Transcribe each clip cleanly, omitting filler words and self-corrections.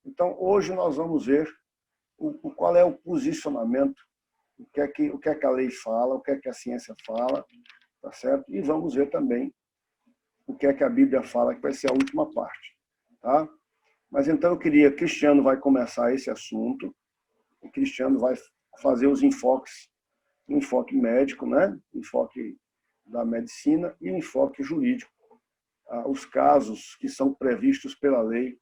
Então, hoje nós vamos ver qual é o posicionamento, o que é que a lei fala, o que é que a ciência fala, tá certo? E vamos ver também o que é que a Bíblia fala, que vai ser a última parte, tá? Mas então eu queria, Cristiano vai começar esse assunto, o Cristiano vai fazer os enfoques, enfoque médico, né? Enfoque da medicina e enfoque jurídico, os casos que são previstos pela lei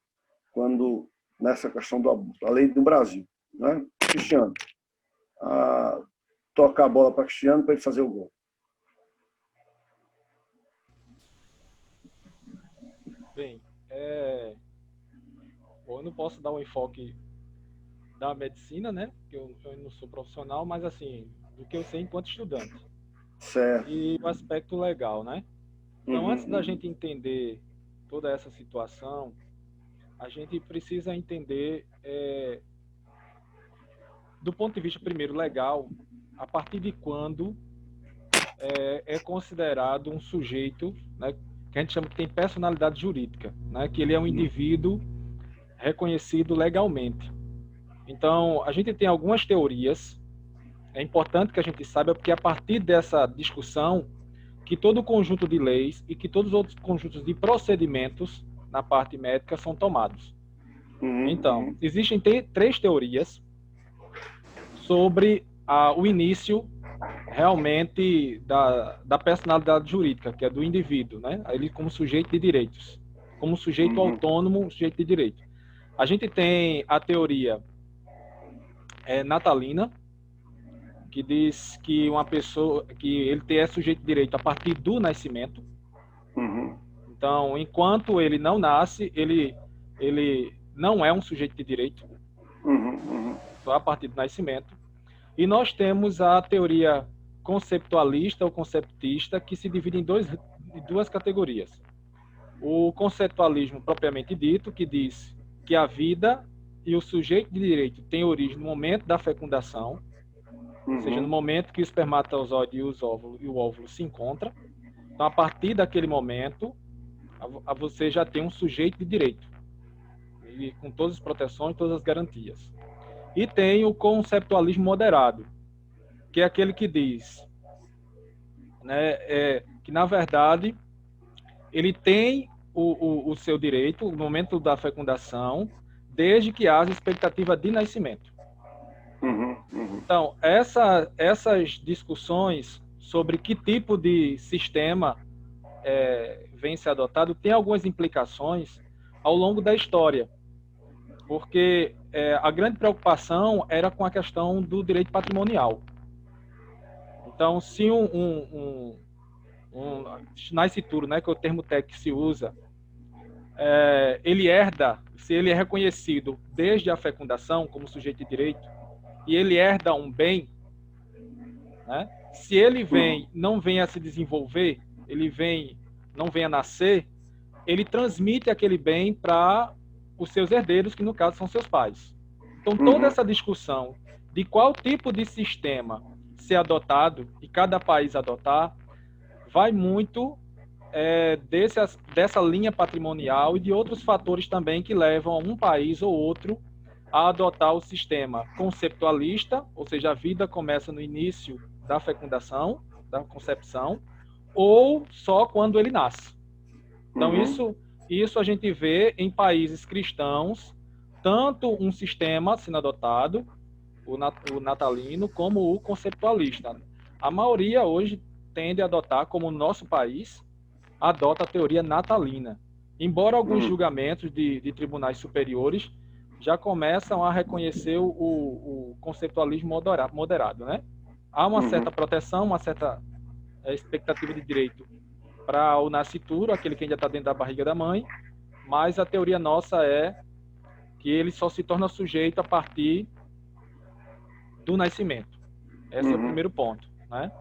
quando nessa questão do abuso, a lei do Brasil, né? Cristiano, tocar a bola para Cristiano para ele fazer o gol. Bem, eu não posso dar um enfoque da medicina, né? Porque eu não sou profissional, mas assim, do que eu sei enquanto estudante. Certo. E o aspecto legal, né? Então, antes da gente entender toda essa situação, a gente precisa entender, do ponto de vista primeiro legal, a partir de quando é considerado um sujeito, né, que a gente chama que tem personalidade jurídica, né, que ele é um indivíduo reconhecido legalmente. Então, a gente tem algumas teorias, é importante que a gente saiba, porque a partir dessa discussão, que todo o conjunto de leis e que todos os outros conjuntos de procedimentos na parte médica são tomados. Então, existem três teorias sobre o início realmente da personalidade jurídica, que é do indivíduo, né? Ele como sujeito de direitos, como sujeito autônomo, sujeito de direito. A gente tem a teoria natalina, que diz que uma pessoa, que ele é sujeito de direito a partir do nascimento. Então, enquanto ele não nasce, ele não é um sujeito de direito, só a partir do nascimento. E nós temos a teoria conceptualista ou conceptista, que se divide em duas categorias. O conceptualismo propriamente dito, que diz que a vida e o sujeito de direito têm origem no momento da fecundação, ou seja, no momento que o espermatozoide e o óvulo se encontram. Então, a partir daquele momento, você já tem um sujeito de direito, e com todas as proteções, todas as garantias. E tem o conceptualismo moderado, que é aquele que diz, né, que, na verdade, ele tem o seu direito no momento da fecundação, desde que haja expectativa de nascimento. Então, essas discussões sobre que tipo de sistema vem ser adotado tem algumas implicações ao longo da história, porque a grande preocupação era com a questão do direito patrimonial. Então, se um nascituro, né, que é o termo técnico que se usa, ele herda, se ele é reconhecido desde a fecundação como sujeito de direito, e ele herda um bem, né, se ele não vem a se desenvolver, não vem a nascer, ele transmite aquele bem para os seus herdeiros, que no caso são seus pais. Então, toda essa discussão de qual tipo de sistema ser adotado e cada país adotar, vai muito dessa linha patrimonial e de outros fatores também que levam um país ou outro a adotar o sistema conceptualista, ou seja, a vida começa no início da fecundação, da concepção, ou só quando ele nasce. Então, isso a gente vê em países cristãos, tanto um sistema sendo adotado, o natalino, como o conceptualista. A maioria hoje tende a adotar, como o nosso país, adota a teoria natalina. Embora alguns julgamentos de tribunais superiores já começam a reconhecer o conceptualismo moderado, né? Há uma certa proteção, uma certa expectativa de direito para o nascituro, aquele que ainda está dentro da barriga da mãe, mas a teoria nossa é que ele só se torna sujeito a partir do nascimento. Esse é o primeiro ponto, né?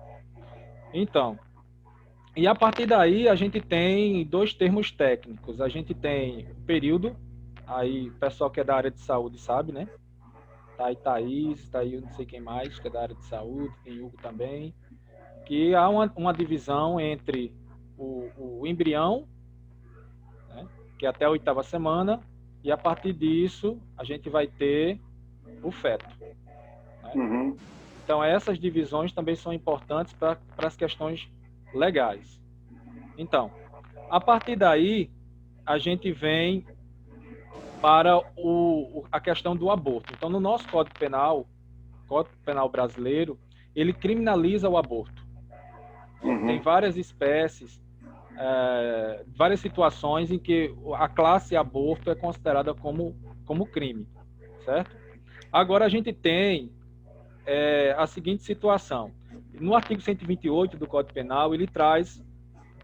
Então, e a partir daí a gente tem dois termos técnicos. A gente tem o período, aí o pessoal que é da área de saúde sabe, né? tá aí Thaís, tá aí eu não sei quem mais, que é da área de saúde, tem Hugo também, que há uma divisão entre o embrião, né, que é até a 8ª semana, e a partir disso a gente vai ter o feto. Né? Uhum. Então essas divisões também são importantes para as questões legais. Então, a partir daí, a gente vem para a questão do aborto. Então, no nosso Código Penal brasileiro, ele criminaliza o aborto. Uhum. Tem várias espécies, várias situações em que a classe aborto é considerada como crime, certo? Agora, a gente tem a seguinte situação. No artigo 128 do Código Penal, ele traz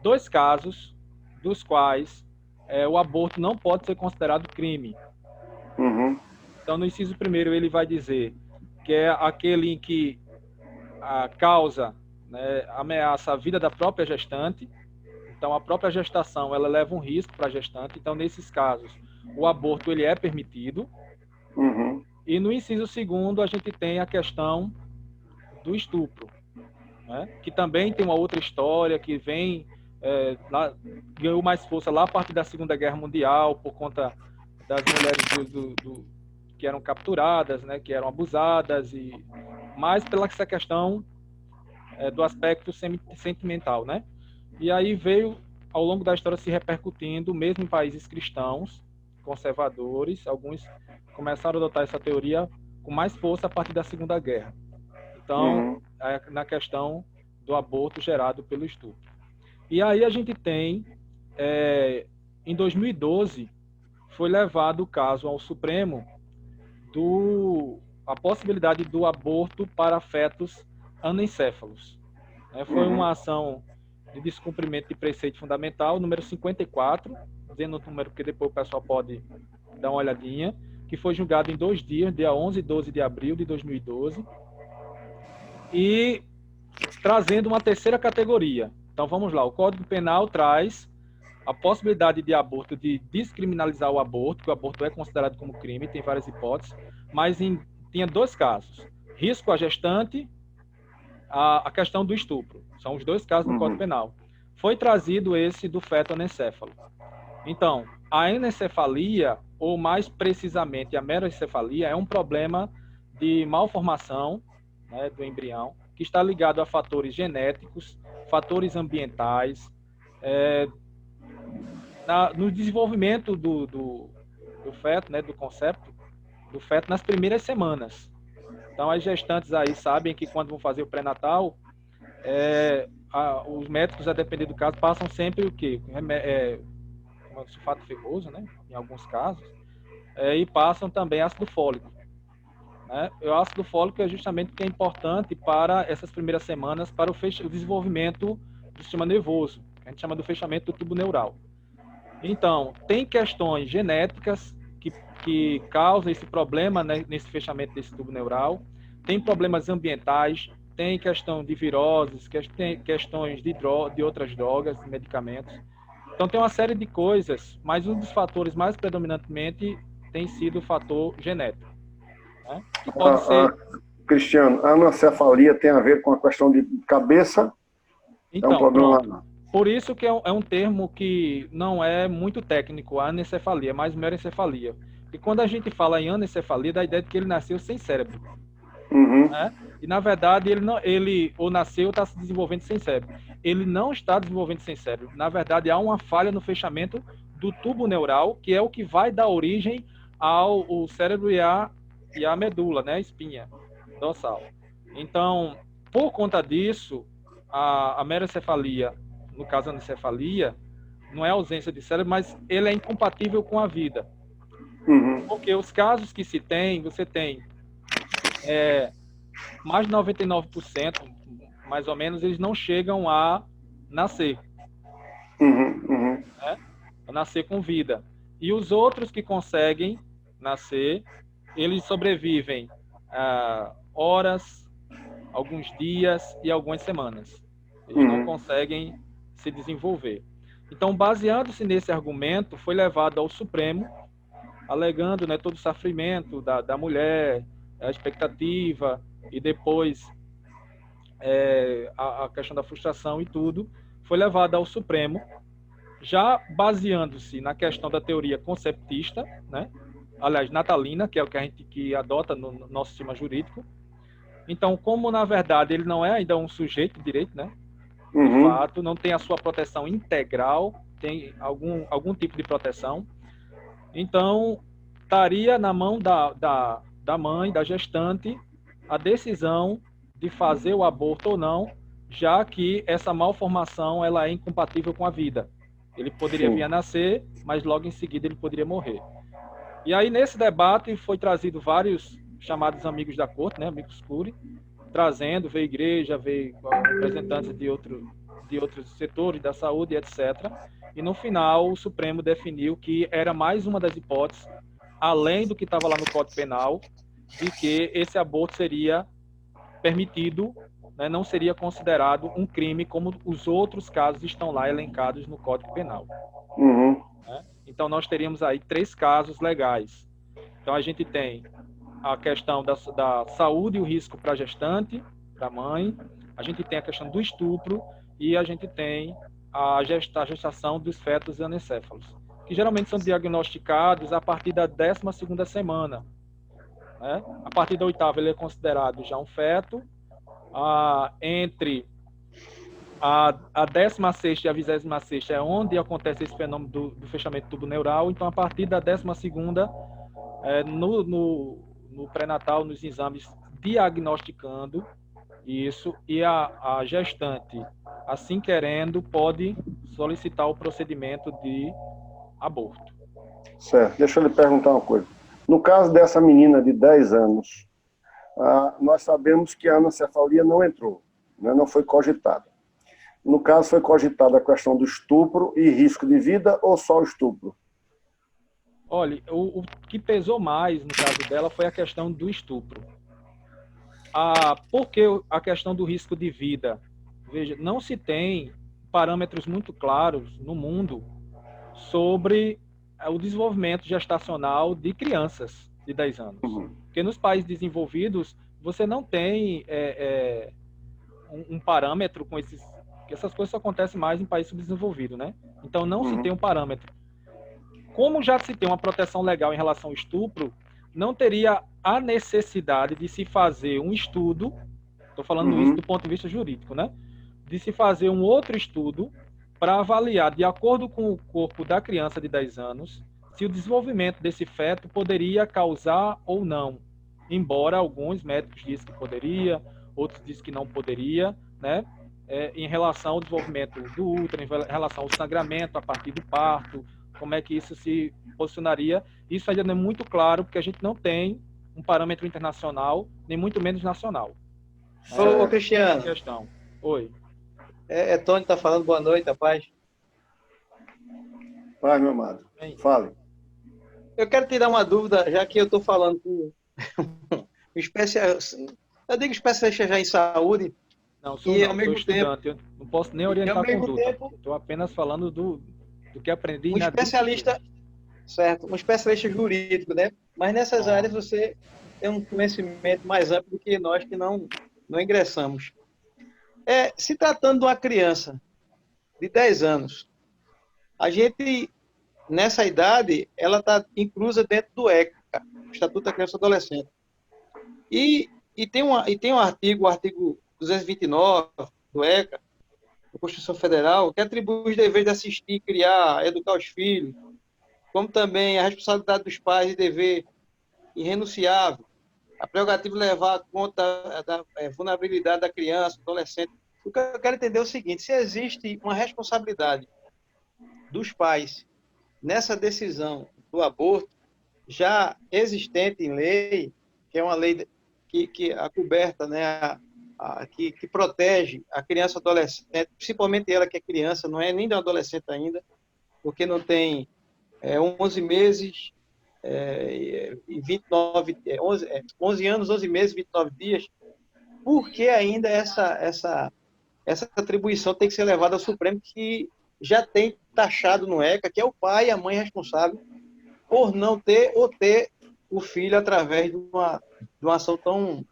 2 casos dos quais o aborto não pode ser considerado crime. Uhum. Então, no inciso 1º, ele vai dizer que é aquele em que a causa, né, ameaça a vida da própria gestante. Então, a própria gestação ela leva um risco para a gestante. Então, nesses casos, o aborto ele é permitido. Uhum. E no inciso 2º, a gente tem a questão do estupro, né, que também tem uma outra história que vem ganhou mais força lá a partir da Segunda Guerra Mundial por conta das mulheres que eram capturadas, né, que eram abusadas, e mais pela essa questão do aspecto sentimental, né? E aí veio ao longo da história se repercutindo, mesmo em países cristãos, conservadores, alguns começaram a adotar essa teoria com mais força a partir da Segunda Guerra. Então, Uhum. na questão do aborto gerado pelo estupro. E aí a gente tem, em 2012, foi levado o caso ao Supremo a possibilidade do aborto para fetos anencéfalos. Foi Uhum. uma ação de descumprimento de preceito fundamental, número 54, dizendo o número que depois o pessoal pode dar uma olhadinha, que foi julgado em 2 dias, dia 11 e 12 de abril de 2012, e trazendo uma terceira categoria. Então vamos lá, o Código Penal traz a possibilidade de aborto, de descriminalizar o aborto, que o aborto é considerado como crime, tem várias hipóteses, mas tinha 2 casos: risco à gestante, a questão do estupro. São os 2 casos no Código Uhum. Penal. Foi trazido esse do feto anencéfalo. Então, a anencefalia, ou mais precisamente a meroencefalia, é um problema de malformação, né, do embrião, que está ligado a fatores genéticos, fatores ambientais, no desenvolvimento do feto, né, do concepto do feto nas primeiras semanas. Então, as gestantes aí sabem que quando vão fazer o pré-natal, os médicos, a depender do caso, passam sempre o quê? Sulfato ferroso, né, em alguns casos, e passam também ácido fólico. Né? O ácido fólico é justamente o que é importante para essas primeiras semanas, para o desenvolvimento do sistema nervoso, que a gente chama do fechamento do tubo neural. Então, tem questões genéticas que causam esse problema, né, nesse fechamento desse tubo neural, tem problemas ambientais, tem questão de viroses, tem questões de outras drogas, de medicamentos. Então, tem uma série de coisas, mas um dos fatores mais predominantemente tem sido o fator genético, né? Que pode ser... Cristiano, a anencefalia tem a ver com a questão de cabeça? É um Então, problema... pronto. Por isso que é um termo que não é muito técnico, a anencefalia, mas meroencefalia. E quando a gente fala em anencefalia, dá a ideia de que ele nasceu sem cérebro. Uhum. Né? E, na verdade, ele ou nasceu ou está se desenvolvendo sem cérebro. Ele não está desenvolvendo sem cérebro. Na verdade, há uma falha no fechamento do tubo neural, que é o que vai dar origem ao cérebro e a medula, né? A espinha dorsal. Então, por conta disso, a meroencefalia, no caso a anencefalia, não é ausência de cérebro, mas ele é incompatível com a vida. Uhum. Porque os casos que se tem, você tem mais de 99%, mais ou menos, eles não chegam a nascer, Uhum. Uhum. né? A nascer com vida. E os outros que conseguem nascer, eles sobrevivem horas, alguns dias e algumas semanas. Eles não Uhum. conseguem se desenvolver. Então, baseando-se nesse argumento, foi levado ao Supremo, alegando, né, todo o sofrimento da mulher, a expectativa e depois a questão da frustração e tudo, foi levada ao Supremo, já baseando-se na questão da teoria conceptista, né? Aliás, natalina, que é o que a gente que adota no nosso sistema jurídico. Então, como na verdade ele não é ainda um sujeito de direito, né? De fato, não tem a sua proteção integral, tem algum tipo de proteção. Então, estaria na mão da mãe, da gestante, a decisão de fazer o aborto ou não, já que essa malformação ela é incompatível com a vida. Ele poderia vir a nascer, mas logo em seguida ele poderia morrer. E aí, nesse debate, foi trazido vários chamados amigos da corte, né, amigos curi, trazendo, veio igreja, veio representantes de outros setores da saúde, etc. E no final, o Supremo definiu que era mais uma das hipóteses, além do que estava lá no Código Penal, de que esse aborto seria permitido, né, não seria considerado um crime como os outros casos estão lá elencados no Código Penal. Né? Então, nós teríamos aí 3 casos legais. Então, a gente tem a questão da saúde e o risco para a gestante, para a mãe, a gente tem a questão do estupro e a gente tem a gestação dos fetos anencéfalos, que geralmente são diagnosticados a partir da 12ª semana. Né? A partir da 8ª ele é considerado já um feto, entre a 16ª e a 26ª é onde acontece esse fenômeno do fechamento do tubo neural, então a partir da 12ª, no pré-natal, nos exames, diagnosticando isso, e a gestante, assim querendo, pode solicitar o procedimento de aborto. Certo. Deixa eu lhe perguntar uma coisa. No caso dessa menina de 10 anos, nós sabemos que a anencefalia não entrou, né? Não foi cogitada. No caso, foi cogitada a questão do estupro e risco de vida ou só o estupro? Olha, o que pesou mais no caso dela foi a questão do estupro. Por que a questão do risco de vida? Veja, não se tem parâmetros muito claros no mundo sobre o desenvolvimento gestacional de crianças de 10 anos. Porque nos países desenvolvidos, você não tem um parâmetro com esses... Essas coisas só acontecem mais em países subdesenvolvidos, né? Então, não se tem um parâmetro. Como já se tem uma proteção legal em relação ao estupro, não teria a necessidade de se fazer um estudo, estou falando isso do ponto de vista jurídico, né? De se fazer um outro estudo para avaliar, de acordo com o corpo da criança de 10 anos, se o desenvolvimento desse feto poderia causar ou não. Embora alguns médicos dizem que poderia, outros dizem que não poderia, né? Em relação ao desenvolvimento do útero, em relação ao sangramento a partir do parto, como é que isso se posicionaria. Isso ainda não é muito claro, porque a gente não tem um parâmetro internacional, nem muito menos nacional. Ô, Cristiano. Questão. Oi. Tony está falando, boa noite, rapaz. Vai, meu amado. Fale. Eu quero tirar uma dúvida, já que eu estou falando com eu digo especialista já em saúde. Não, sou estudante, eu não posso nem orientar a conduta. Estou apenas falando do que aprendi na especialista, certo, um especialista jurídico, né? Mas nessas áreas você tem um conhecimento mais amplo do que nós que não ingressamos. Se tratando de uma criança de 10 anos, a gente, nessa idade, ela está inclusa dentro do ECA, o Estatuto da Criança e Adolescente. E tem um artigo, o artigo 229 do ECA, da Constituição Federal, que atribui os deveres de assistir, criar, educar os filhos, como também a responsabilidade dos pais e dever irrenunciável, a prerrogativa de levar conta da vulnerabilidade da criança, do adolescente. O que eu quero entender é o seguinte: se existe uma responsabilidade dos pais nessa decisão do aborto, já existente em lei, que é uma lei que acoberta, né, que protege a criança e adolescente, principalmente ela que é criança, não é nem de adolescente ainda, porque não tem 11 meses e 29, 11 anos, 11 meses, 29 dias. Por que ainda essa atribuição tem que ser levada ao Supremo, que já tem taxado no ECA, que é o pai e a mãe responsável por não ter ou ter o filho através de uma ação tão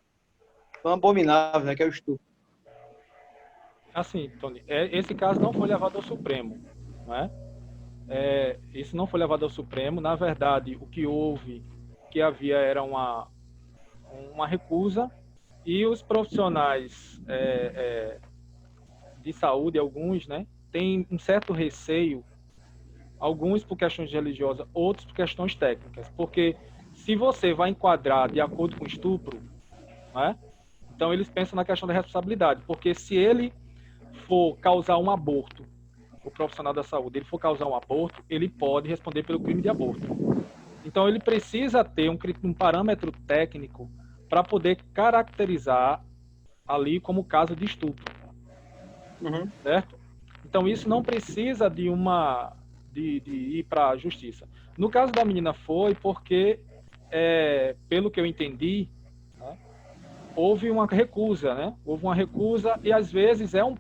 abominável, né, que é o estupro. Assim, Tony, esse caso não foi levado ao Supremo, né? Isso não foi levado ao Supremo. Na verdade, o que havia era uma recusa, e os profissionais de saúde, alguns, né, têm um certo receio, alguns por questões religiosas, outros por questões técnicas, porque se você vai enquadrar de acordo com o estupro, né, então eles pensam na questão da responsabilidade, porque se ele for causar um aborto, o profissional da saúde, ele for causar um aborto, ele pode responder pelo crime de aborto. Então ele precisa ter um parâmetro técnico para poder caracterizar ali como caso de estupro, Uhum. certo? Então isso não precisa de ir para a justiça. No caso da menina foi porque, pelo que eu entendi, né, houve uma recusa, né? Houve uma recusa, e às vezes é um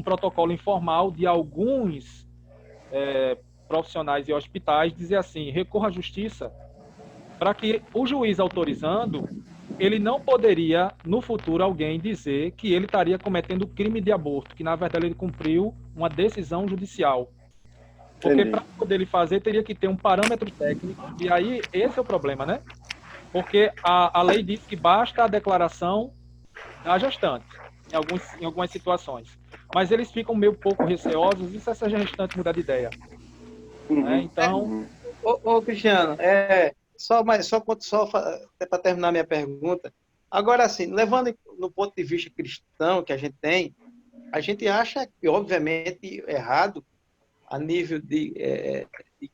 protocolo informal de alguns profissionais e hospitais dizer assim: recorra à justiça, para que o juiz autorizando, ele não poderia, no futuro, alguém dizer que ele estaria cometendo crime de aborto, que na verdade ele cumpriu uma decisão judicial. Porque Entendi. para poder ele fazer, teria que ter um parâmetro técnico, e aí esse é o problema, né? Porque a lei diz que basta a declaração da gestante, em algumas situações. Mas eles ficam meio pouco receosos, e se essa gestante mudar de ideia, né? Uhum, Então, uhum. Ô, Cristiano, só para terminar minha pergunta, agora assim, levando no ponto de vista cristão que a gente tem, a gente acha que, obviamente, errado, a nível de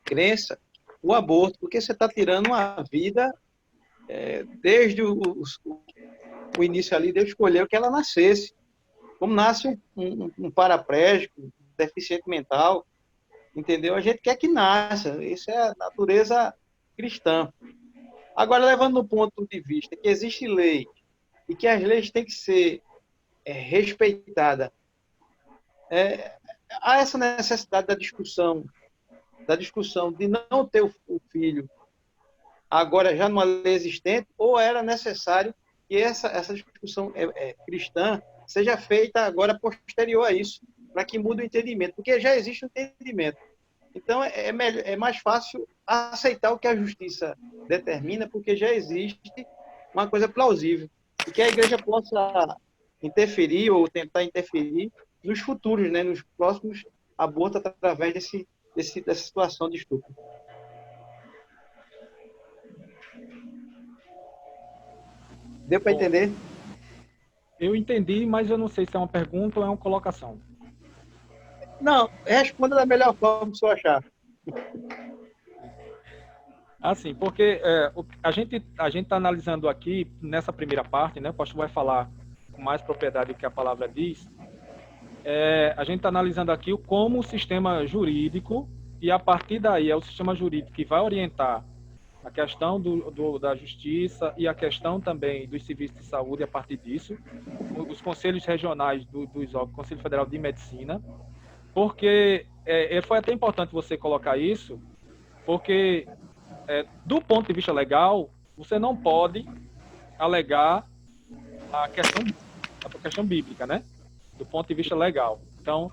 crença, o aborto, porque você está tirando uma vida desde o início ali, Deus escolheu que ela nascesse. Como nasce um paraplégico, um deficiente mental, entendeu? A gente quer que nasça, isso é a natureza cristã. Agora, levando no ponto de vista que existe lei e que as leis têm que ser respeitadas, há essa necessidade da discussão de não ter o filho agora já numa lei existente, ou era necessário que essa discussão cristã seja feita agora posterior a isso, para que mude o entendimento, porque já existe um entendimento. Então, é mais fácil aceitar o que a justiça determina, porque já existe uma coisa plausível. E que a igreja possa interferir ou tentar interferir nos futuros, né, nos próximos abortos, através dessa situação de estupro. Deu para bom, entender? eu entendi, mas eu não sei se é uma pergunta ou é uma colocação. Não, responda da melhor forma que você achar. Assim, porque a gente está analisando aqui, nessa primeira parte, né, o pastor vai falar com mais propriedade do que a palavra diz, a gente está analisando aqui como o sistema jurídico, e a partir daí é o sistema jurídico que vai orientar a questão da justiça e a questão também dos serviços de saúde a partir disso, os conselhos regionais dos órgãos, Conselho Federal de Medicina, porque foi até importante você colocar isso, porque do ponto de vista legal, você não pode alegar a questão bíblica, né? Do ponto de vista legal. Então,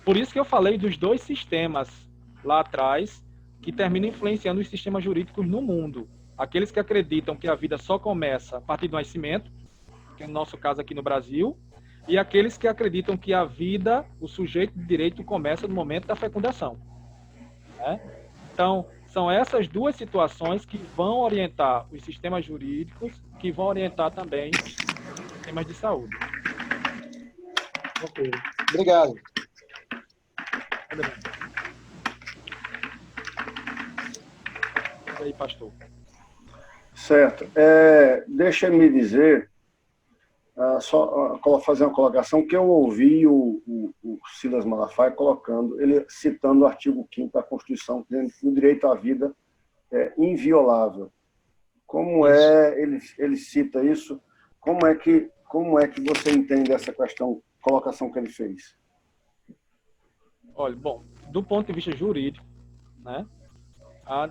por isso que eu falei dos dois sistemas lá atrás que terminam influenciando os sistemas jurídicos no mundo. Aqueles que acreditam que a vida só começa a partir do nascimento, que é o nosso caso aqui no Brasil, e aqueles que acreditam que a vida, o sujeito de direito, começa no momento da fecundação, né? Então, são essas duas situações que vão orientar os sistemas jurídicos, que vão orientar também os sistemas de saúde. Ok. Obrigado. E aí, pastor? Certo. Deixa-me dizer, só fazer uma colocação, que eu ouvi o Silas Malafaia colocando, ele citando o artigo 5º da Constituição, dizendo que o direito à vida é inviolável. Como ele cita isso? Como é que você entende essa colocação que ele fez? Olha, bom, do ponto de vista jurídico, né,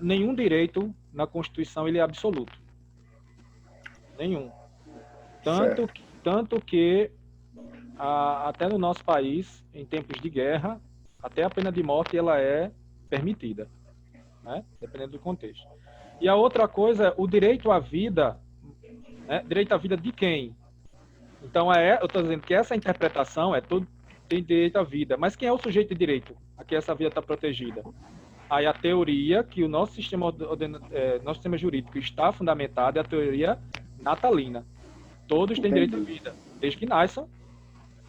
nenhum direito na Constituição ele é absoluto. Nenhum. Certo. Tanto que até no nosso país, em tempos de guerra, até a pena de morte ela é permitida, né? Dependendo do contexto. E a outra coisa é o direito à vida, né? Direito à vida de quem? Então, eu estou dizendo que essa interpretação é todo tem direito à vida, mas quem é o sujeito de direito a que essa vida está protegida? Aí a teoria que o nosso sistema jurídico está fundamentado é a teoria natalina. Todos têm direito à Entendi. vida, desde que nasçam,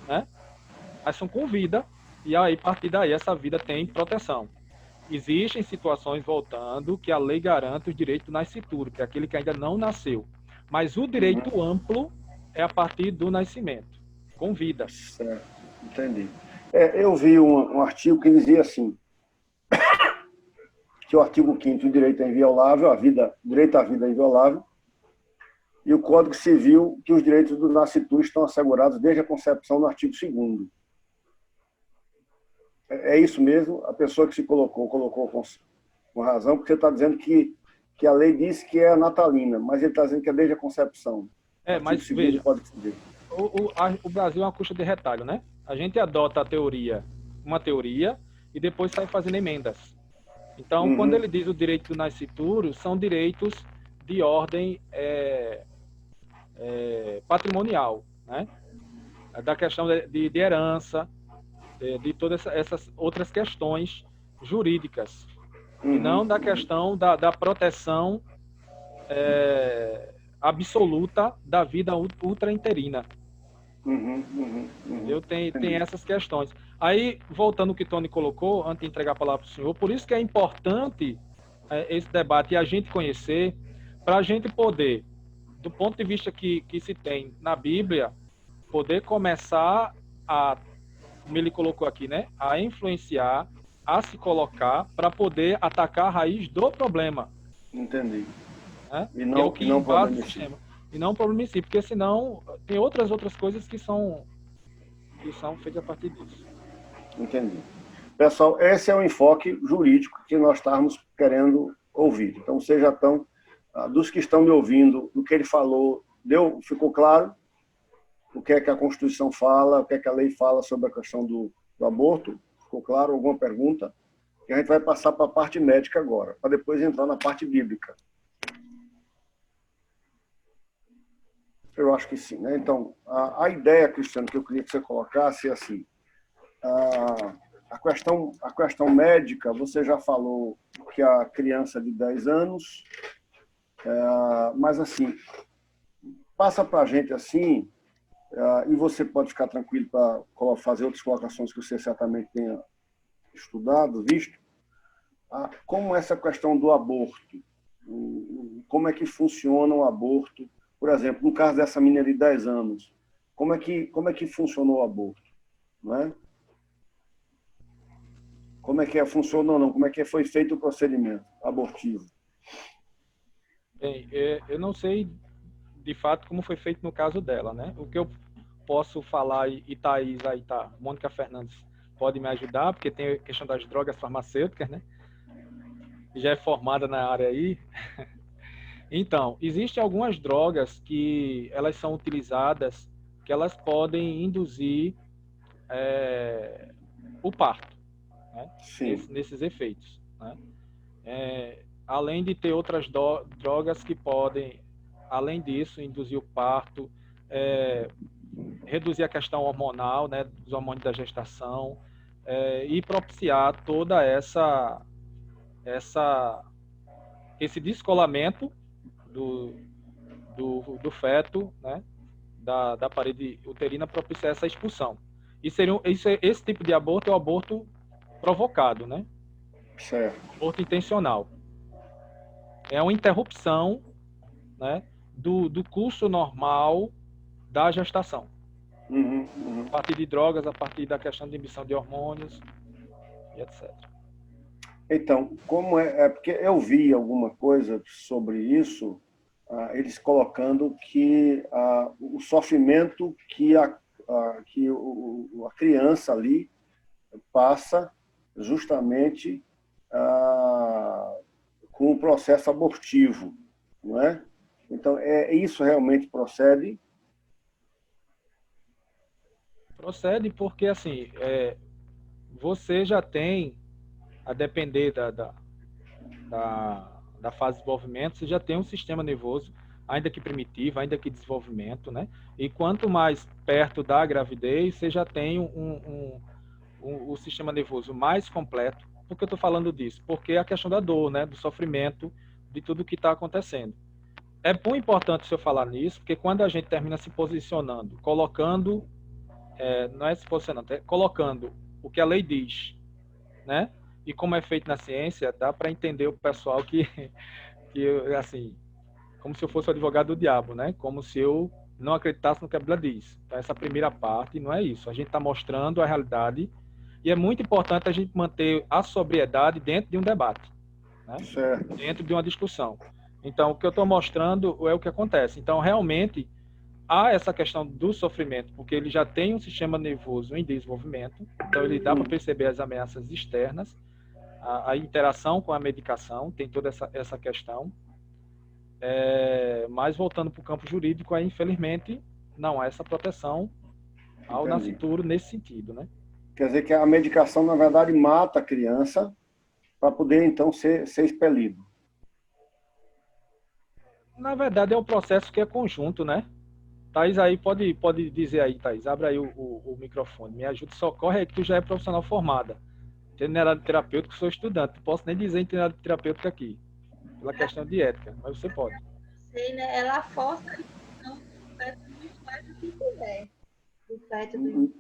né? Nasçam com vida, e aí, a partir daí, essa vida tem proteção. Existem situações, voltando, que a lei garante os direitos do nascituro, que é aquele que ainda não nasceu. Mas o Uhum. direito amplo é a partir do nascimento, com vida. Certo. Entendi. Eu vi um artigo que dizia assim, que o artigo 5º, o direito é inviolável, o direito à vida é inviolável, e o Código Civil, que os direitos do nascituro estão assegurados desde a concepção no artigo 2º. É isso mesmo? A pessoa que se colocou com razão, porque você está dizendo que a lei diz que é natalina, mas ele está dizendo que é desde a concepção. Artigo Mas 2º do veja, Código Civil. o Brasil é uma custa de retalho, né? A gente adota uma teoria, e depois sai fazendo emendas. Então, quando Uhum, ele diz o direito do nascituro, são direitos de ordem patrimonial, né? Da questão de herança, de todas essas outras questões jurídicas, e uhum, não da questão da proteção absoluta da vida ultrainterina. Entendeu? Tem entendi. essas questões. Aí, voltando ao que Tony colocou, antes de entregar a palavra para o senhor, por isso que é importante esse debate e a gente conhecer, para a gente poder, do ponto de vista que se tem na Bíblia, poder começar a, como ele colocou aqui, né, a influenciar, a se colocar para poder atacar a raiz do problema, Entendi. né, E que é o não, e que não embasa o problema em si. sistema. E não o problema em si, porque senão tem outras coisas que são feitas a partir disso. Entendi. Pessoal, esse é o enfoque jurídico que nós estamos querendo ouvir. Então, vocês já estão, dos que estão me ouvindo, do que ele falou, ficou claro o que é que a Constituição fala, o que é que a lei fala sobre a questão do aborto? Ficou claro? Alguma pergunta? E a gente vai passar para a parte médica agora, para depois entrar na parte bíblica. Eu acho que sim, né? Então, a ideia, Cristiano, que eu queria que você colocasse é assim, a questão médica, você já falou que a criança de 10 anos, mas assim, passa para a gente assim, e você pode ficar tranquilo para fazer outras colocações que você certamente tenha estudado, visto, como essa questão do aborto, como é que funciona o aborto, por exemplo, no caso dessa menina de 10 anos, como é que funcionou o aborto, não é? Como é que funcionou, não? Como é que foi feito o procedimento abortivo? Bem, eu não sei de fato como foi feito no caso dela, né? O que eu posso falar, e Thaís aí tá, Mônica Fernandes pode me ajudar, porque tem a questão das drogas farmacêuticas, né? Já é formada na área aí. Então, existem algumas drogas que elas são utilizadas, que elas podem induzir o parto, né? Sim. Nesses efeitos, né? Além de ter outras drogas que podem, além disso, induzir o parto, reduzir a questão hormonal, né, dos hormônios da gestação, e propiciar toda esse descolamento do, do feto, né, da parede uterina, propiciar essa expulsão. E esse tipo de aborto é o aborto provocado, né? Certo. Aborto intencional. É uma interrupção, né, do curso normal da gestação. A partir de drogas, a partir da questão de emissão de hormônios e etc. Então, como é porque eu vi alguma coisa sobre isso, eles colocando que o sofrimento que a criança ali passa justamente com o processo abortivo, não é? Então, isso realmente procede? Procede porque, assim, você já tem, a depender da fase de desenvolvimento, você já tem um sistema nervoso, ainda que primitivo, ainda que desenvolvimento, né? E quanto mais perto da gravidez, você já tem o sistema nervoso mais completo. Por que eu estou falando disso? Porque é a questão da dor, né? Do sofrimento, de tudo que está acontecendo. É muito importante o senhor falar nisso, porque quando a gente termina se posicionando, colocando, não é se posicionando, é colocando o que a lei diz, né? E como é feito na ciência, dá para entender o pessoal que assim, como se eu fosse o advogado do diabo, né? Como se eu não acreditasse no que a Bíblia diz. Então, essa primeira parte não é isso. A gente está mostrando a realidade e é muito importante a gente manter a sobriedade dentro de um debate, né? Certo. Dentro de uma discussão. Então, o que eu estou mostrando é o que acontece. Então, realmente, há essa questão do sofrimento, porque ele já tem um sistema nervoso em desenvolvimento, então ele dá para perceber as ameaças externas, a interação com a medicação, tem toda essa questão. Mas voltando para o campo jurídico, aí, infelizmente, não há essa proteção ao Entendi. nascituro nesse sentido, né? Quer dizer que a medicação, na verdade, mata a criança para poder, então, ser expelido. Na verdade, é um processo que é conjunto, né? Thaís, aí pode dizer aí, Thaís, abre aí o microfone, me ajuda, socorre aí que tu já é profissional formada. Itinerário terapêutico, sou estudante, não posso nem dizer itinerário terapêutico aqui, pela questão de ética, mas você pode. Sei, né? Ela força a expulsão do feto do feto que tiver. Do feto do...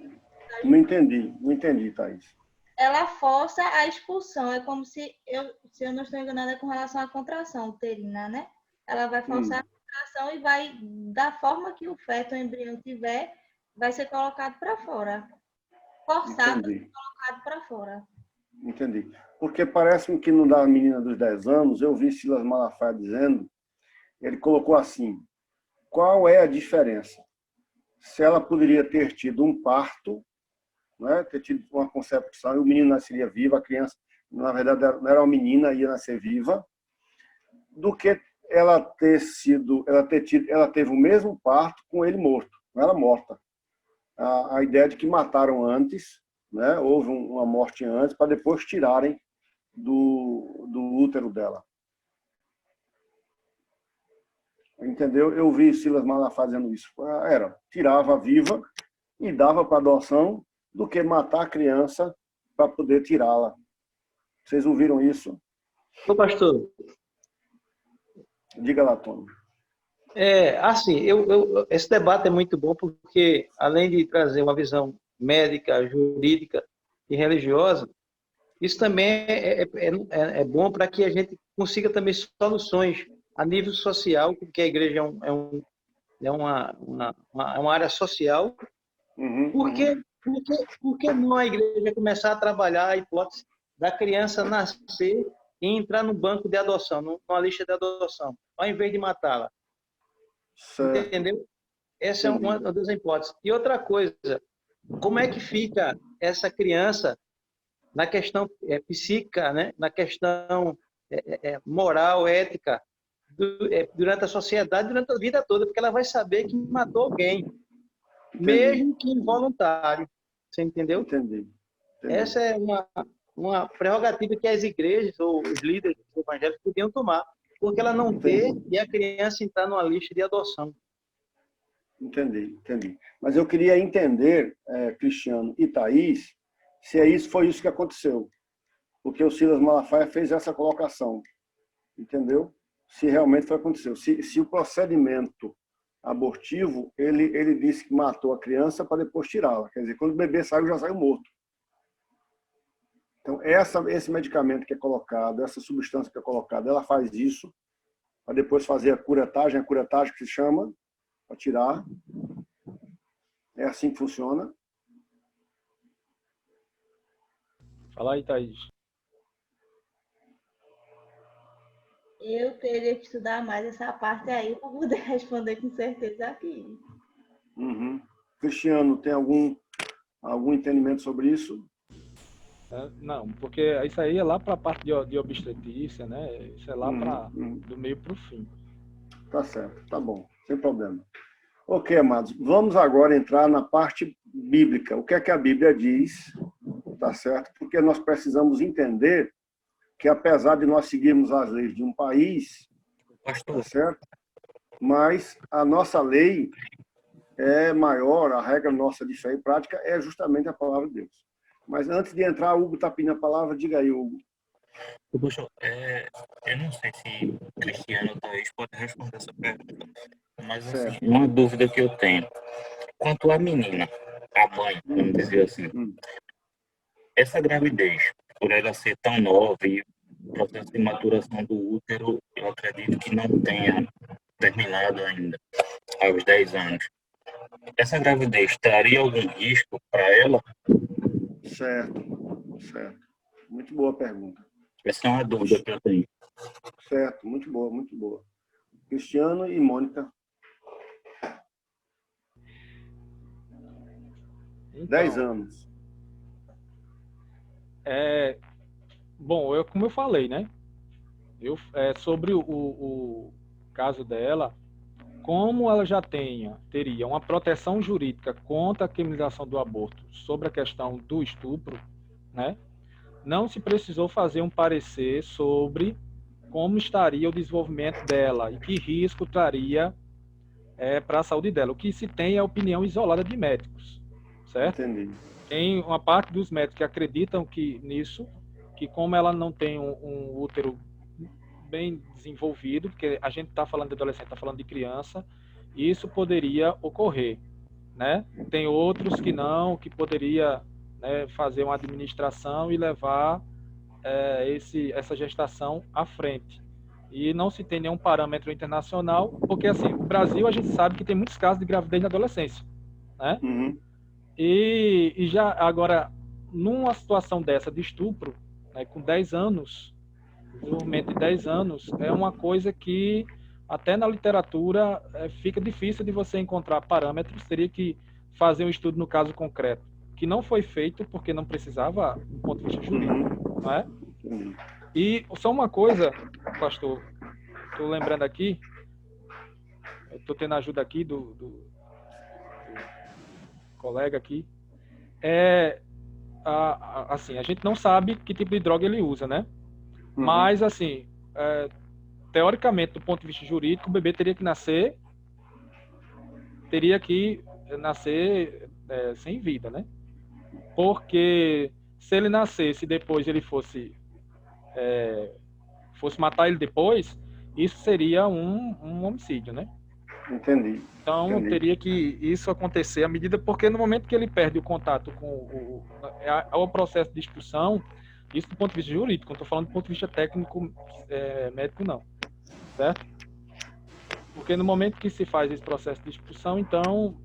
Não entendi, Thaís. Ela força a expulsão. É como se eu não estou enganada, é com relação à contração uterina, né? Ela vai forçar a contração e vai, da forma que o feto, o embrião tiver, vai ser colocado para fora. Forçado a ser colocado para fora. Entendi. Porque parece-me que no da menina dos 10 anos, eu vi Silas Malafaia dizendo, ele colocou assim, qual é a diferença? Se ela poderia ter tido um parto, né, ter tido uma concepção, e o menino nasceria vivo, a criança, na verdade, não era uma menina, ia nascer viva, do que ela teve o mesmo parto com ele morto, com ela morta. A ideia de que mataram antes, né, houve uma morte antes, para depois tirarem do útero dela. Entendeu? Eu vi Silas Malafaia fazendo isso. Tirava viva e dava para adoção do que matar a criança para poder tirá-la. Vocês ouviram isso? Ô, pastor. Diga lá, Tony. Assim, esse debate é muito bom porque, além de trazer uma visão médica, jurídica e religiosa, isso também é bom para que a gente consiga também soluções a nível social, porque a igreja é uma área social. Por que não a igreja começar a trabalhar a hipótese da criança nascer e entrar no banco de adoção, numa lista de adoção, ao invés de matá-la? Certo. Entendeu? Essa é uma das hipóteses. E outra coisa, como é que fica essa criança na questão psíquica, né? Na questão moral, ética, durante a sociedade, durante a vida toda, porque ela vai saber que matou alguém, mesmo que involuntário. Você entendeu? Entendi. Essa é uma prerrogativa que as igrejas ou os líderes evangélicos podiam tomar, porque ela não ter e a criança entrar numa lista de adoção. Entendi. Mas eu queria entender, Cristiano e Thaís, se foi isso que aconteceu. Porque o Silas Malafaia fez essa colocação. Entendeu? Se realmente foi aconteceu. Se o procedimento abortivo, ele disse que matou a criança para depois tirá-la. Quer dizer, quando o bebê saiu, já saiu morto. Então, esse medicamento que é colocado, essa substância que é colocada, ela faz isso para depois fazer a curetagem que se chama, para tirar. É assim que funciona. Fala aí, Thaís. Eu teria que estudar mais essa parte aí para poder responder com certeza aqui. Cristiano, tem algum entendimento sobre isso? Não, porque isso aí é lá para a parte de obstetrícia, né? Isso é lá do meio para o fim. Tá certo, tá bom, sem problema. Ok, amados, vamos agora entrar na parte bíblica. O que é que a Bíblia diz, tá certo? Porque nós precisamos entender que, apesar de nós seguirmos as leis de um país, tá Pastor, certo? Mas a nossa lei é maior, a regra nossa de fé e prática é justamente a palavra de Deus. Mas antes de entrar, Hugo está pedindo a palavra, diga aí, Hugo. pastor, eu não sei se o Cristiano talvez pode responder essa pergunta, mas assim, Certo. uma dúvida que eu tenho. Quanto à menina, a mãe, vamos dizer assim, essa gravidez, por ela ser tão nova e o processo de maturação do útero, eu acredito que não tenha terminado ainda, aos 10 anos. Essa gravidez traria algum risco para ela? Certo, certo. Muito boa pergunta. Essa é uma dúvida que eu tenho. Certo, muito boa, muito boa. Cristiano e Mônica. Então, 10 anos. Bom, como eu falei, né? Sobre o caso dela, como ela já teria uma proteção jurídica contra a criminalização do aborto sobre a questão do estupro, né? Não se precisou fazer um parecer sobre como estaria o desenvolvimento dela e que risco traria para a saúde dela. O que se tem é a opinião isolada de médicos, certo? Entendi. Tem uma parte dos médicos que acreditam que como ela não tem um útero bem desenvolvido, porque a gente está falando de adolescente, está falando de criança, isso poderia ocorrer, né? Tem outros que não, que poderia, né, fazer uma administração e levar essa gestação à frente. E não se tem nenhum parâmetro internacional, porque assim, o Brasil a gente sabe que tem muitos casos de gravidez na adolescência, né? Uhum. E já agora, numa situação dessa de estupro, né, com 10 anos, desenvolvimento de 10 anos, é uma coisa que até na literatura fica difícil de você encontrar parâmetros, teria que fazer um estudo no caso concreto, que não foi feito porque não precisava do ponto de vista jurídico, não é? Entendi. E só uma coisa, pastor, estou lembrando aqui, estou tendo ajuda aqui do colega aqui, assim, a gente não sabe que tipo de droga ele usa, né? Uhum. Mas, assim, teoricamente, do ponto de vista jurídico, o bebê teria que nascer sem vida, né? Porque se ele nascesse e depois ele fosse matar ele depois, isso seria um homicídio, né? Entendi. Então, Entendi. teria que isso acontecer à medida, porque no momento que ele perde o contato com o processo de expulsão, isso do ponto de vista jurídico, não estou falando do ponto de vista técnico, médico não, certo? Porque no momento que se faz esse processo de expulsão, então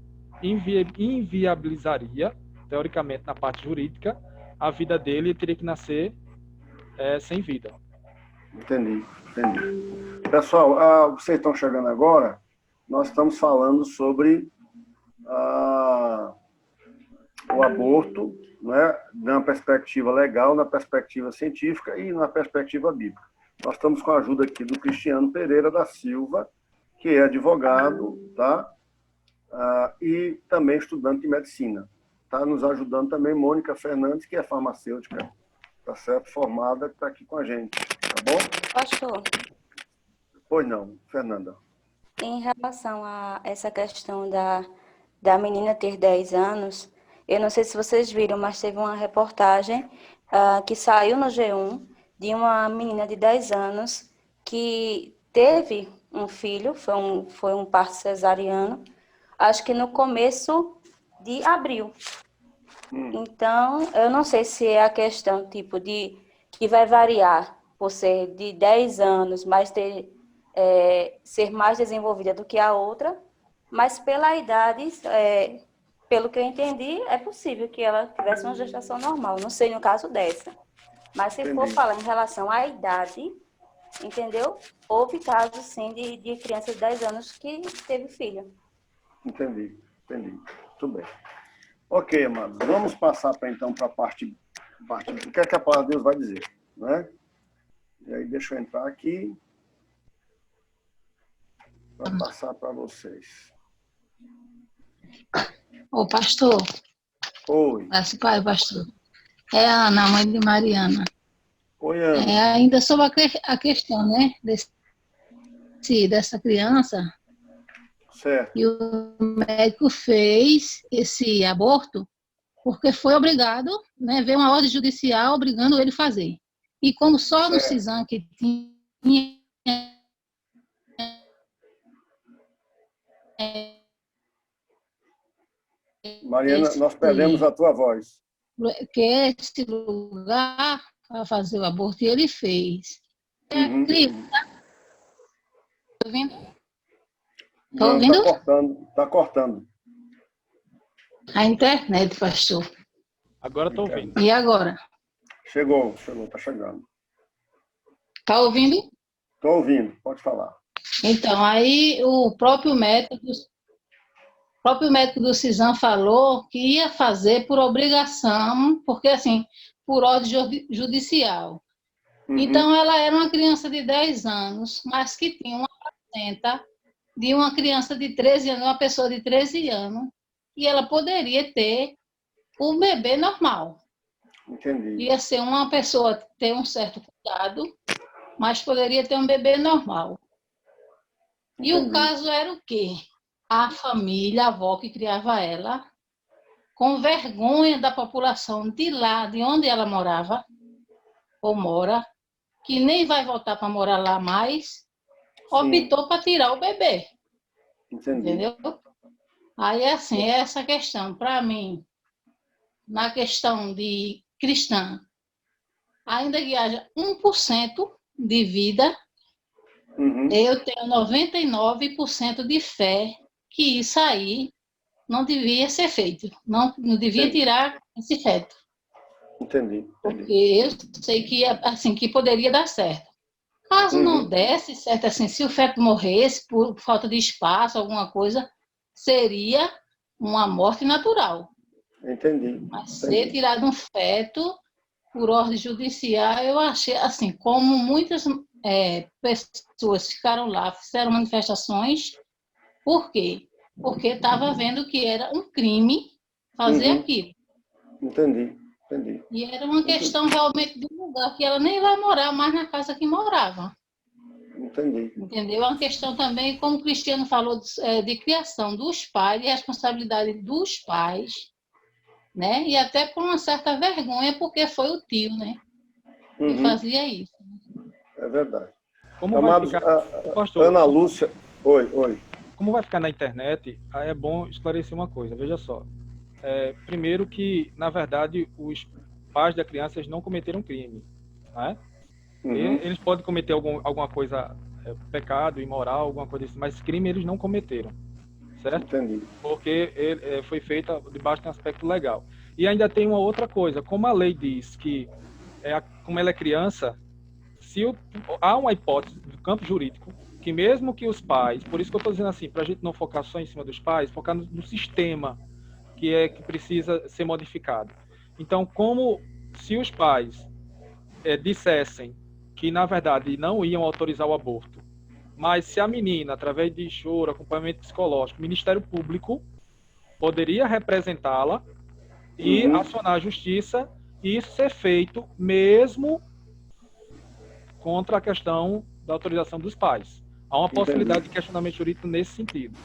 inviabilizaria, teoricamente na parte jurídica, a vida dele, e teria que nascer sem vida. Entendi, entendi. Pessoal, vocês estão chegando agora, nós estamos falando sobre o aborto, né, na perspectiva legal, na perspectiva científica e na perspectiva bíblica. Nós estamos com a ajuda aqui do Cristiano Pereira da Silva, que é advogado, tá? E também estudante de medicina. Está nos ajudando também Mônica Fernandes, que é farmacêutica, tá certo? Formada, que está aqui com a gente, tá bom? Pastor, Pois não, Fernanda. em relação a essa questão da menina ter 10 anos, eu não sei se vocês viram, mas teve uma reportagem que saiu no G1 de uma menina de 10 anos que teve um filho, foi um parto cesariano, acho que no começo de abril. Então, eu não sei se é a questão tipo de que vai variar por ser de 10 anos, mas ser mais desenvolvida do que a outra, mas pela idade, pelo que eu entendi, é possível que ela tivesse uma gestação normal. Não sei no caso dessa. Mas se for falar em relação à idade, entendeu? Houve casos, sim, de criança de 10 anos que teve filho. Entendi. Tudo bem. Ok, amados. Vamos passar então para a parte do que é que a palavra de Deus vai dizer, né? E aí, deixa eu entrar aqui. Vai passar para vocês. Ô, pastor, Oi. pai, pastor. É a Ana, mãe de Mariana. Oi, Ana. Ainda sobre a questão, né, dessa criança, Certo. e o médico fez esse aborto porque foi obrigado, né, veio uma ordem judicial obrigando ele a fazer. E como só no Certo. CISAM que tinha Mariana, nós perdemos a tua voz. que é esse lugar para fazer o aborto, e ele fez. Uhum. Tá ouvindo? Tá Não, ouvindo? tá cortando. A internet, pastor. Agora estou ouvindo. E agora? Chegou, tá chegando. Tá ouvindo? Estou ouvindo, pode falar. Então, aí o próprio médico do CISAM falou que ia fazer por obrigação, porque assim, por ordem judicial. Uhum. Então, ela era uma criança de 10 anos, mas que tinha uma placenta de uma criança de 13 anos, uma pessoa de 13 anos, e ela poderia ter um bebê normal. Entendi. Ia ser uma pessoa ter um certo cuidado, mas poderia ter um bebê normal. E o caso era o quê? A família, a avó que criava ela, com vergonha da população de lá, de onde ela morava, ou mora, que nem vai voltar para morar lá mais, optou para tirar o bebê. Entendi. Entendeu? Aí, assim, essa questão, para mim, na questão de cristã, ainda que haja 1% de vida, eu tenho 99% de fé que isso aí não devia ser feito. Não devia tirar esse feto. Entendi. Porque eu sei que, assim, que poderia dar certo. Caso não desse certo, assim, se o feto morresse por falta de espaço, alguma coisa, seria uma morte natural. Entendi. Mas ser tirado um feto por ordem judicial, eu achei, assim, como muitas pessoas ficaram lá, fizeram manifestações. Por quê? Porque estava vendo que era um crime fazer aquilo. Entendi. E era uma questão realmente do lugar, que ela nem vai morar mais na casa que morava. Entendi. Entendeu? É uma questão também, como o Cristiano falou, de criação dos pais, de responsabilidade dos pais, né? E até por uma certa vergonha, porque foi o tio, né? Que fazia isso. É verdade. Como Amados, vai ficar, pastor, Ana Lúcia, oi. Como vai ficar na internet, aí é bom esclarecer uma coisa, veja só. Primeiro que, na verdade, os pais da criança não cometeram crime, né? Eles podem cometer alguma coisa, pecado, imoral, alguma coisa assim, mas crime eles não cometeram, certo? Entendi. Porque foi feita debaixo de um aspecto legal. E ainda tem uma outra coisa, como a lei diz que, como ela é criança, há uma hipótese do campo jurídico que mesmo que os pais, por isso que eu estou dizendo assim, para a gente não focar só em cima dos pais, focar no sistema que precisa ser modificado. Então, como se os pais dissessem que, na verdade, não iam autorizar o aborto, mas se a menina, através de choro, acompanhamento psicológico, o Ministério Público poderia representá-la e acionar a justiça, e isso ser feito mesmo contra a questão da autorização dos pais. Há uma possibilidade de questionamento jurídico nesse sentido.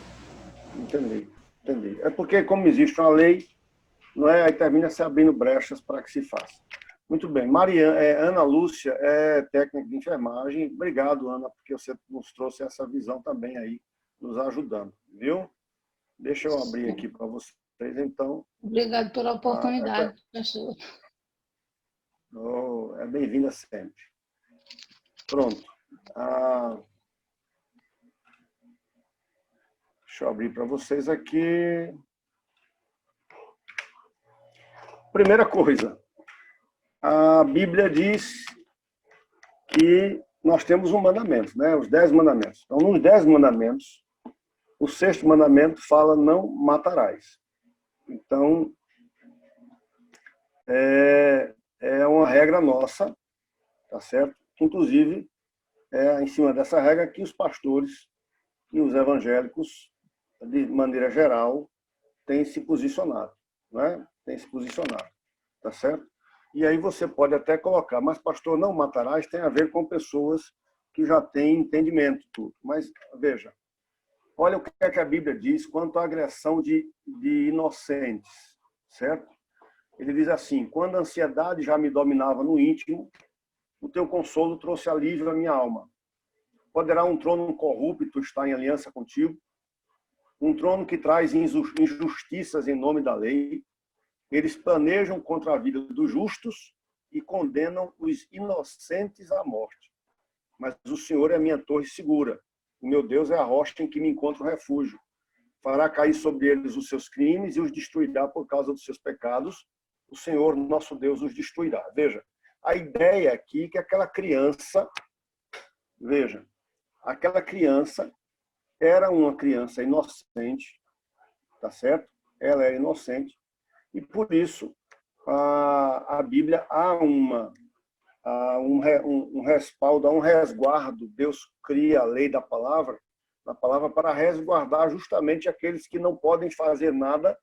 Entendi. É porque, como existe uma lei, não é, aí termina se abrindo brechas para que se faça. Muito bem. Ana Lúcia é técnica de enfermagem. Obrigado, Ana, porque você nos trouxe essa visão também aí, nos ajudando, viu? Deixa eu abrir aqui para vocês, então. Obrigado pela oportunidade, professor. É bem-vinda sempre. Pronto. Deixa eu abrir para vocês aqui. Primeira coisa, a Bíblia diz que nós temos um mandamento, né? Os 10 mandamentos. Então, nos 10 mandamentos, o 6º mandamento fala não matarás. Então, é uma regra nossa, tá certo? Inclusive, em cima dessa regra que os pastores que os evangélicos, de maneira geral, têm se posicionado, né? Têm se posicionado, tá certo? E aí você pode até colocar, mas pastor, não matarás tem a ver com pessoas que já têm entendimento tudo. Mas veja, olha o que é que a Bíblia diz quanto à agressão de inocentes, certo? Ele diz assim: quando a ansiedade já me dominava no íntimo, o teu consolo trouxe alívio à minha alma. Poderá um trono corrupto estar em aliança contigo? Um trono que traz injustiças em nome da lei. Eles planejam contra a vida dos justos e condenam os inocentes à morte. Mas o Senhor é a minha torre segura. O meu Deus é a rocha em que me encontro refúgio. Fará cair sobre eles os seus crimes e os destruirá por causa dos seus pecados. O Senhor, nosso Deus, os destruirá. Veja, a ideia aqui é que aquela criança, veja, aquela criança era uma criança inocente, tá certo? Ela era inocente, e por isso a Bíblia há um respaldo, há um resguardo. Deus cria a lei da palavra para resguardar justamente aqueles que não podem fazer nada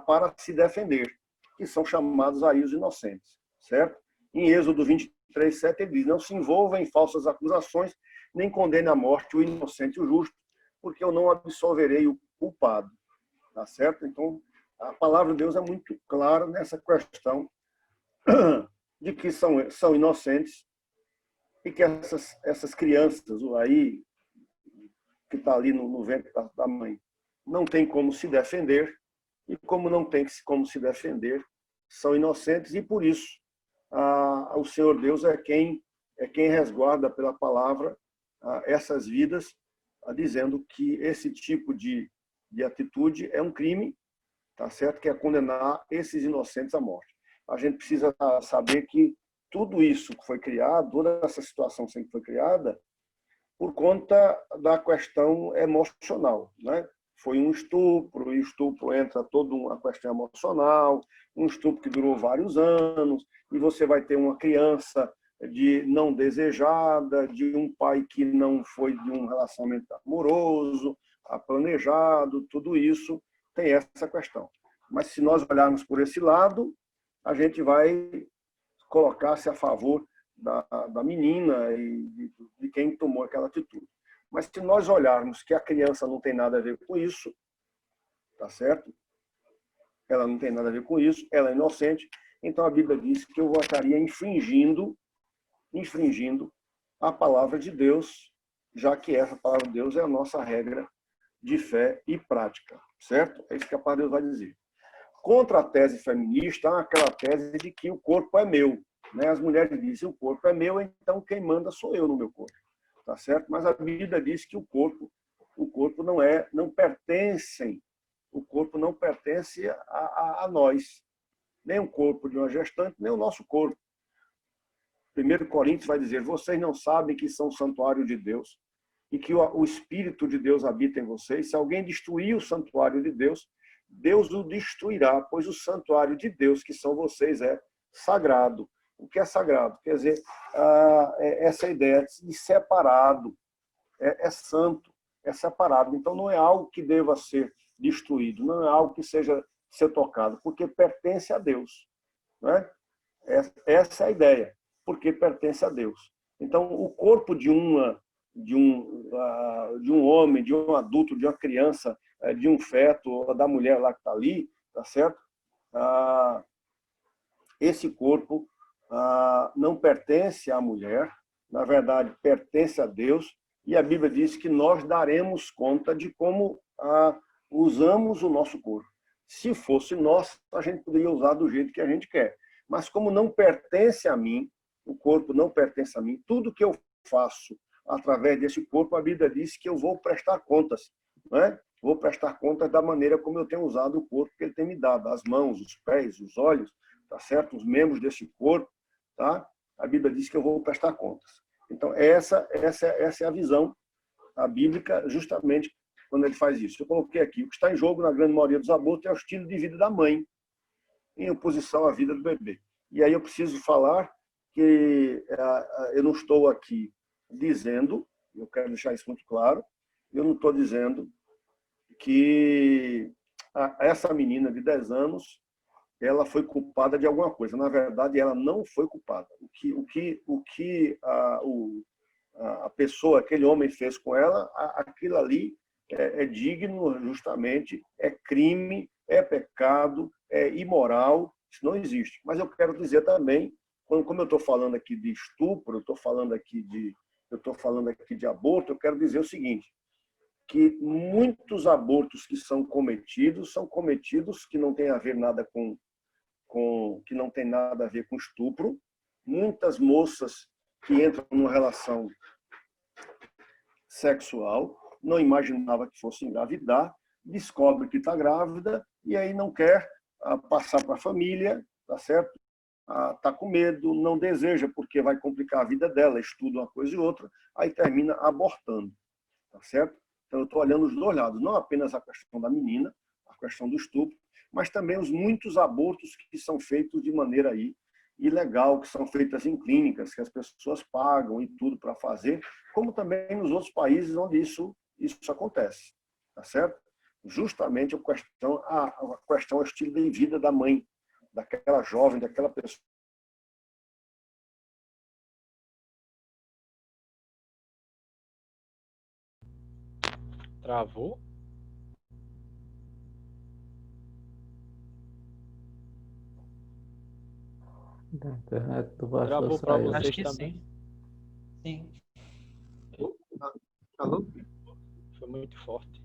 para se defender, que são chamados aí os inocentes, certo? Em Êxodo 23:7 ele diz: não se envolva em falsas acusações, nem condene à morte o inocente e o justo, porque eu não absolverei o culpado, tá certo? Então, a palavra de Deus é muito clara nessa questão de que são inocentes e que essas crianças aí, que está ali no ventre da mãe, não tem como se defender, e como não tem como se defender, são inocentes, e por isso o Senhor Deus é quem resguarda pela palavra essas vidas, dizendo que esse tipo de atitude é um crime, tá certo? Que é condenar esses inocentes à morte. A gente precisa saber que tudo isso que foi criado, toda essa situação sempre foi criada por conta da questão emocional, né? Foi um estupro, e o estupro entra toda uma questão emocional, um estupro que durou vários anos, e você vai ter uma criança não desejada, de um pai que não foi de um relacionamento amoroso, planejado, tudo isso tem essa questão. Mas se nós olharmos por esse lado, a gente vai colocar-se a favor da menina e de quem tomou aquela atitude. Mas se nós olharmos que a criança não tem nada a ver com isso, tá certo? Ela não tem nada a ver com isso, ela é inocente, então a Bíblia diz que eu estaria infringindo a palavra de Deus, já que essa palavra de Deus é a nossa regra de fé e prática, certo? É isso que a palavra de Deus vai dizer. Contra a tese feminista, há aquela tese de que o corpo é meu, né? As mulheres dizem: o corpo é meu, então quem manda sou eu no meu corpo, tá certo? Mas a Bíblia diz que o corpo não pertence a nós, nem o corpo de uma gestante, nem o nosso corpo. 1 Coríntios vai dizer: vocês não sabem que são o santuário de Deus e que o Espírito de Deus habita em vocês? Se alguém destruir o santuário de Deus, Deus o destruirá, pois o santuário de Deus, que são vocês, é sagrado. O que é sagrado? Quer dizer, essa ideia de separado, é santo, é separado. Então não é algo que deva ser destruído, não é algo que seja ser tocado, porque pertence a Deus, né? Essa é a ideia, porque pertence a Deus. Então o corpo de um homem, de um adulto, de uma criança, de um feto, ou da mulher lá que está ali, tá certo? Esse corpo não pertence à mulher, na verdade pertence a Deus, e a Bíblia diz que nós daremos conta de como usamos o nosso corpo. Se fosse nosso, a gente poderia usar do jeito que a gente quer. Mas como não pertence a mim, o corpo não pertence a mim, tudo que eu faço através desse corpo, a Bíblia diz que eu vou prestar contas, né? Vou prestar contas da maneira como eu tenho usado o corpo que ele tem me dado, as mãos, os pés, os olhos, tá certo? Os membros desse corpo, tá? A Bíblia diz que eu vou prestar contas. Então, essa é a visão bíblica, justamente quando ele faz isso. Eu coloquei aqui: o que está em jogo na grande maioria dos abortos é o estilo de vida da mãe, em oposição à vida do bebê. E aí eu preciso falar que eu não estou aqui dizendo, eu quero deixar isso muito claro, eu não estou dizendo que essa menina de 10 anos ela foi culpada de alguma coisa. Na verdade, ela não foi culpada. O que a pessoa, aquele homem fez com ela, aquilo ali é digno, justamente, é crime, é pecado, é imoral, isso não existe. Mas eu quero dizer também, como eu estou falando aqui de estupro, eu estou falando aqui de aborto, eu quero dizer o seguinte, que muitos abortos que são cometidos que não tem a ver nada que não tem nada a ver com estupro. Muitas moças que entram numa relação sexual, não imaginava que fosse engravidar, descobre que está grávida e aí não quer passar para a família, tá certo? Está com medo, não deseja porque vai complicar a vida dela, estuda uma coisa e outra, aí termina abortando, tá certo? Então eu estou olhando os dois lados, não apenas a questão da menina, a questão do estupro, mas também os muitos abortos que são feitos de maneira aí ilegal, que são feitas em clínicas, que as pessoas pagam e tudo para fazer, como também nos outros países onde isso acontece, tá certo? Justamente a questão é o estilo de vida da mãe, daquela jovem, daquela pessoa. Travou? Da internet do baixo Travou para saiu. vocês Acho que também? Sim. Alô? Foi muito forte.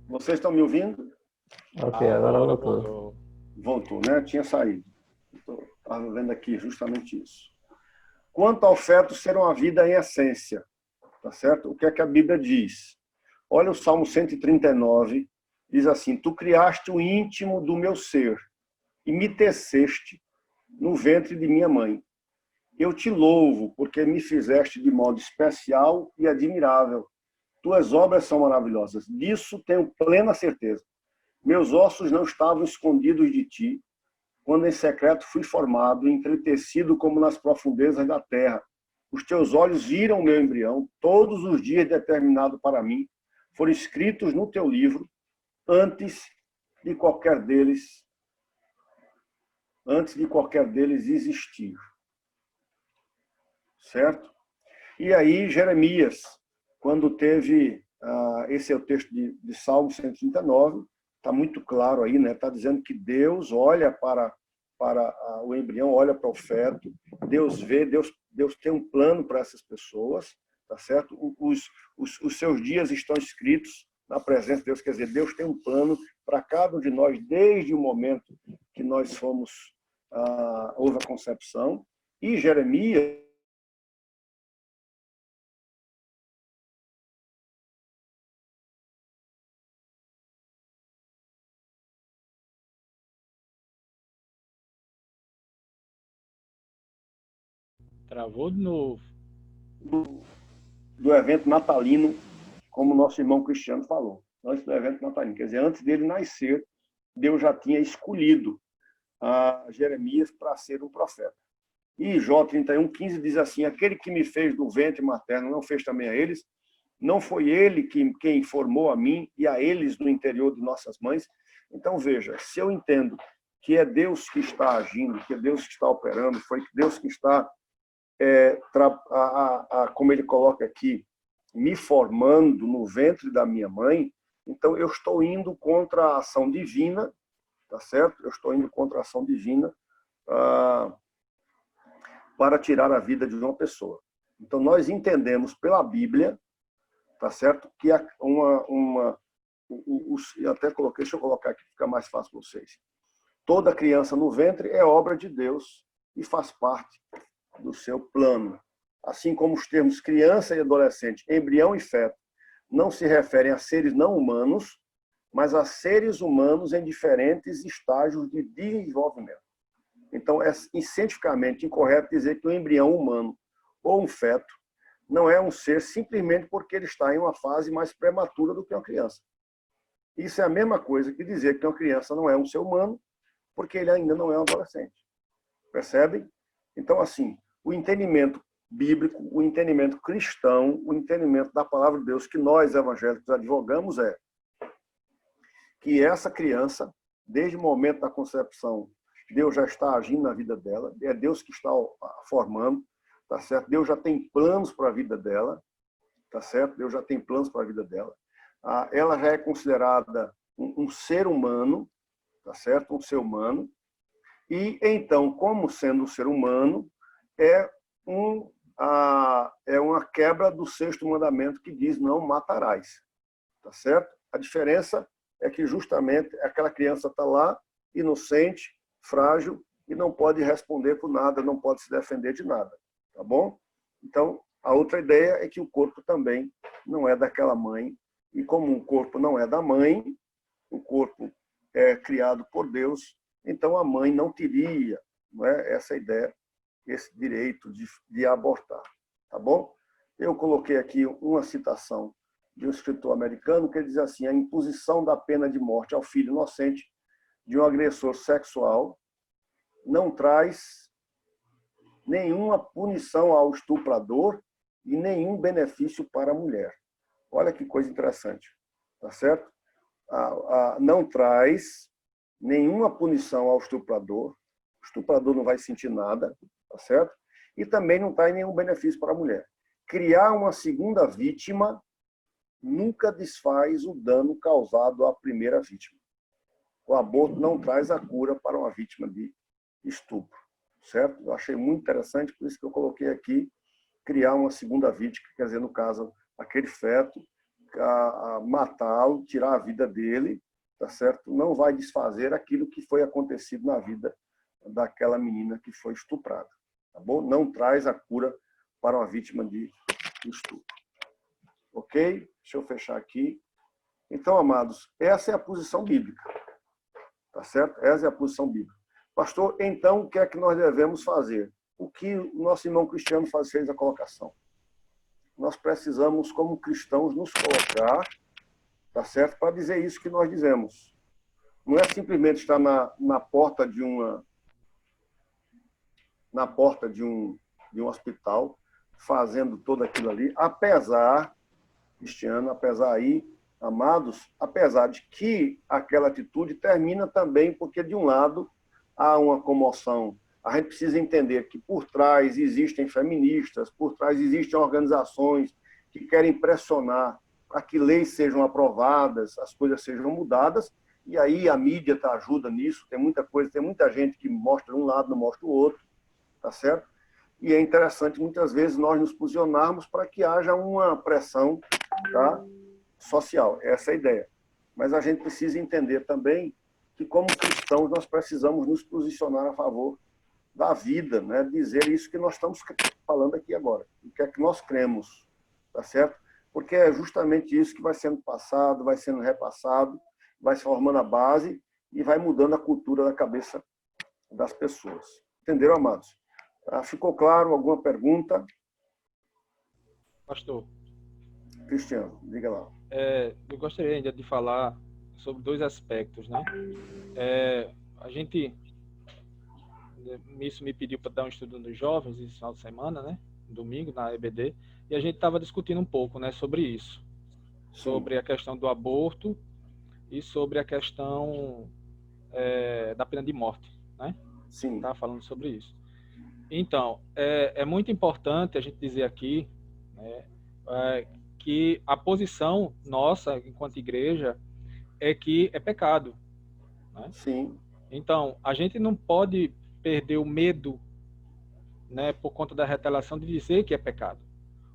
Vocês estão me ouvindo? Ok, agora voltou. Voltou, né? Tinha saído. Estava vendo aqui justamente isso. Quanto ao feto ser uma vida em essência, tá certo? O que é que a Bíblia diz? Olha o Salmo 139, diz assim: Tu criaste o íntimo do meu ser e me teceste no ventre de minha mãe. Eu te louvo porque me fizeste de modo especial e admirável. Tuas obras são maravilhosas. Disso tenho plena certeza. Meus ossos não estavam escondidos de ti, quando em secreto fui formado, entretecido como nas profundezas da terra. Os teus olhos viram o meu embrião, todos os dias determinados para mim, foram escritos no teu livro, antes de qualquer deles existir. Certo? E aí, Jeremias, quando teve, esse é o texto de Salmo 139, está muito claro aí, né? Está dizendo que Deus olha para o embrião, olha para o feto, Deus vê, Deus tem um plano para essas pessoas, tá certo? Os seus dias estão escritos na presença de Deus, quer dizer, Deus tem um plano para cada um de nós, desde o momento que nós houve a concepção, e Jeremias Travou de novo. do evento natalino, como o nosso irmão Cristiano falou, antes do evento natalino. Quer dizer, antes dele nascer, Deus já tinha escolhido Jeremias para ser um profeta. E Jó 31:15 diz assim: aquele que me fez do ventre materno não fez também a eles? Não foi ele quem formou a mim e a eles no interior de nossas mães? Então, veja, se eu entendo que é Deus que está agindo, que é Deus que está operando, foi Deus que está, como ele coloca aqui, me formando no ventre da minha mãe, então eu estou indo contra a ação divina, tá certo? Eu estou indo contra a ação divina para tirar a vida de uma pessoa. Então nós entendemos pela Bíblia, tá certo? Que eu até coloquei, deixa eu colocar aqui, fica mais fácil para vocês. Toda criança no ventre é obra de Deus e faz parte do seu plano. Assim como os termos criança e adolescente, embrião e feto, não se referem a seres não humanos, mas a seres humanos em diferentes estágios de desenvolvimento. Então, é cientificamente incorreto dizer que um embrião humano ou um feto não é um ser simplesmente porque ele está em uma fase mais prematura do que uma criança. Isso é a mesma coisa que dizer que uma criança não é um ser humano, porque ele ainda não é um adolescente. Percebem? Então, assim, o entendimento bíblico, o entendimento cristão, o entendimento da palavra de Deus que nós, evangélicos, advogamos é que essa criança, desde o momento da concepção, Deus já está agindo na vida dela, é Deus que está formando, tá certo? Deus já tem planos para a vida dela, tá certo? Deus já tem planos para a vida dela. Ela já é considerada um ser humano, tá certo? Um ser humano. E, então, como sendo um ser humano, é uma quebra do 6º mandamento que diz não matarás, tá certo? A diferença é que justamente aquela criança está lá, inocente, frágil, e não pode responder por nada, não pode se defender de nada, tá bom? Então, a outra ideia é que o corpo também não é daquela mãe, e como o corpo não é da mãe, o corpo é criado por Deus, então a mãe não teria, não é, essa ideia, esse direito de abortar, tá bom? Eu coloquei aqui uma citação de um escritor americano que diz assim: a imposição da pena de morte ao filho inocente de um agressor sexual não traz nenhuma punição ao estuprador e nenhum benefício para a mulher. Olha que coisa interessante, tá certo? Não traz nenhuma punição ao estuprador, o estuprador não vai sentir nada, tá certo? E também não traz nenhum benefício para a mulher. Criar uma segunda vítima nunca desfaz o dano causado à primeira vítima. O aborto não traz a cura para uma vítima de estupro, certo? Eu achei muito interessante, por isso que eu coloquei aqui criar uma segunda vítima, quer dizer, no caso, aquele feto, matá-lo, tirar a vida dele, tá certo? Não vai desfazer aquilo que foi acontecido na vida daquela menina que foi estuprada, tá bom? Não traz a cura para uma vítima de estupro. Ok? Deixa eu fechar aqui. Então, amados, essa é a posição bíblica, tá certo? Essa é a posição bíblica. Pastor, então, o que é que nós devemos fazer? O que o nosso irmão Cristiano fez a colocação? Nós precisamos, como cristãos, nos colocar, tá certo? Para dizer isso que nós dizemos. Não é simplesmente estar na porta de um hospital, fazendo tudo aquilo ali, apesar, Cristiano, apesar aí, amados, apesar de que aquela atitude termina também porque, de um lado, há uma comoção. A gente precisa entender que por trás existem feministas, por trás existem organizações que querem pressionar para que leis sejam aprovadas, as coisas sejam mudadas, e aí a mídia ajuda nisso, tem muita coisa, tem muita gente que mostra um lado, não mostra o outro, tá certo? E é interessante, muitas vezes, nós nos posicionarmos para que haja uma pressão, tá, social. Essa é a ideia. Mas a gente precisa entender também que, como cristãos, nós precisamos nos posicionar a favor da vida, né? Dizer isso que nós estamos falando aqui agora. O que é que nós cremos, tá certo? Porque é justamente isso que vai sendo passado, vai sendo repassado, vai se formando a base e vai mudando a cultura da cabeça das pessoas. Entenderam, amados? Ficou claro? Alguma pergunta? Pastor. Cristiano, diga lá. Eu gostaria ainda de falar sobre 2 aspectos, né? Isso me pediu para dar um estudo nos jovens esse final de semana, né? Domingo, na EBD, e a gente estava discutindo um pouco, né, sobre isso. Sobre a questão do aborto e sobre a questão da pena de morte, né? Sim. Estava falando sobre isso. Então, é muito importante a gente dizer aqui, né, que a posição nossa, enquanto igreja, é que é pecado, né? Sim. Então, a gente não pode perder o medo, né, por conta da retaliação de dizer que é pecado.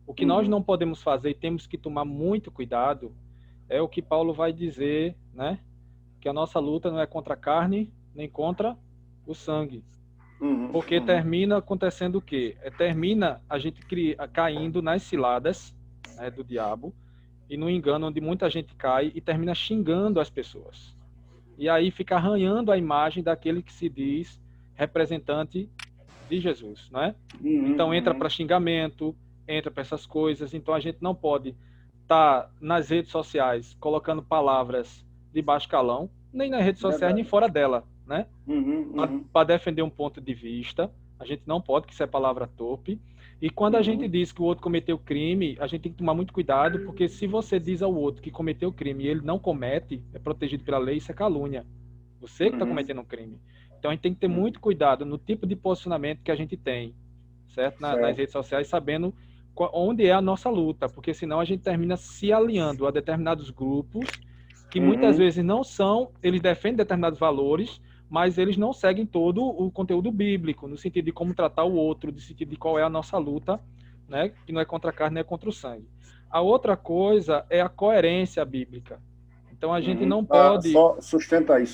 O que nós não podemos fazer e temos que tomar muito cuidado é o que Paulo vai dizer, né, que a nossa luta não é contra a carne nem contra o sangue. Porque termina acontecendo o quê? Termina a gente caindo nas ciladas, né, do diabo e no engano onde muita gente cai e termina xingando as pessoas. E aí fica arranhando a imagem daquele que se diz representante de Jesus, não é? Então entra para xingamento, entra para essas coisas. Então a gente não pode estar nas redes sociais colocando palavras de baixo calão, nem nas redes sociais, nem fora dela, né? Para defender um ponto de vista. A gente não pode, que isso é palavra torpe. E quando a gente diz que o outro cometeu crime, a gente tem que tomar muito cuidado, porque se você diz ao outro que cometeu crime e ele não comete, é protegido pela lei, isso é calúnia. Você que está cometendo um crime. Então a gente tem que ter muito cuidado no tipo de posicionamento que a gente tem, certo? Nas redes sociais, sabendo onde é a nossa luta, porque senão a gente termina se aliando a determinados grupos que muitas vezes não são, eles defendem determinados valores, mas eles não seguem todo o conteúdo bíblico, no sentido de como tratar o outro, no sentido de qual é a nossa luta, né? Que não é contra a carne, nem é contra o sangue. A outra coisa é a coerência bíblica. Então a gente não pode... Só sustenta aí,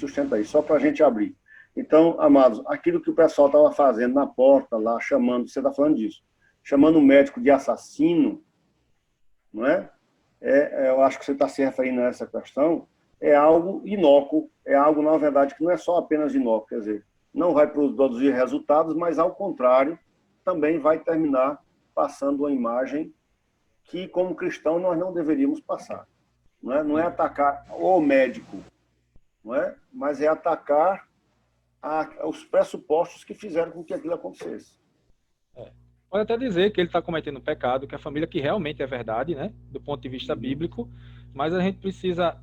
só para a gente abrir. Então, amados, aquilo que o pessoal estava fazendo na porta lá, chamando, você está falando disso, chamando o médico de assassino, não é? Eu acho que você está se referindo a essa questão, é algo inócuo, é algo, na verdade, que não é só apenas inócuo, quer dizer, não vai produzir resultados, mas, ao contrário, também vai terminar passando uma imagem que, como cristão, nós não deveríamos passar. Não é atacar o médico, não é? Mas é atacar os pressupostos que fizeram com que aquilo acontecesse. Pode até dizer que ele está cometendo pecado, que a família, que realmente é verdade, né? Do ponto de vista bíblico, mas a gente precisa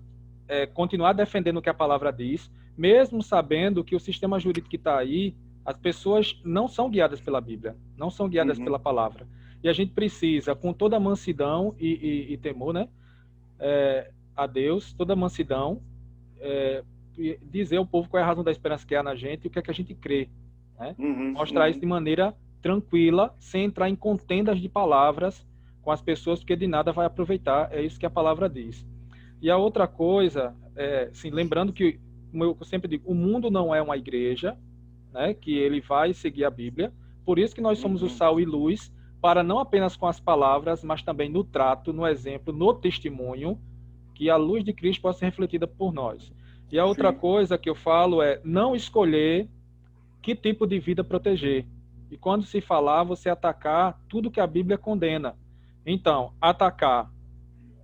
continuar defendendo o que a palavra diz, mesmo sabendo que o sistema jurídico que está aí, as pessoas não são guiadas pela Bíblia, não são guiadas pela palavra. E a gente precisa, com toda a mansidão e temor, né? A Deus, toda a mansidão, dizer ao povo qual é a razão da esperança que há na gente e o que é que a gente crê. Né? Mostrar isso de maneira tranquila, sem entrar em contendas de palavras com as pessoas, porque de nada vai aproveitar, é isso que a palavra diz. E a outra coisa, assim, lembrando que, como eu sempre digo, o mundo não é uma igreja, né, que ele vai seguir a Bíblia, por isso que nós somos o sal e luz, para não apenas com as palavras, mas também no trato, no exemplo, no testemunho, que a luz de Cristo possa ser refletida por nós. E a outra coisa que eu falo é não escolher que tipo de vida proteger. E quando se falar, você atacar tudo que a Bíblia condena. Então, atacar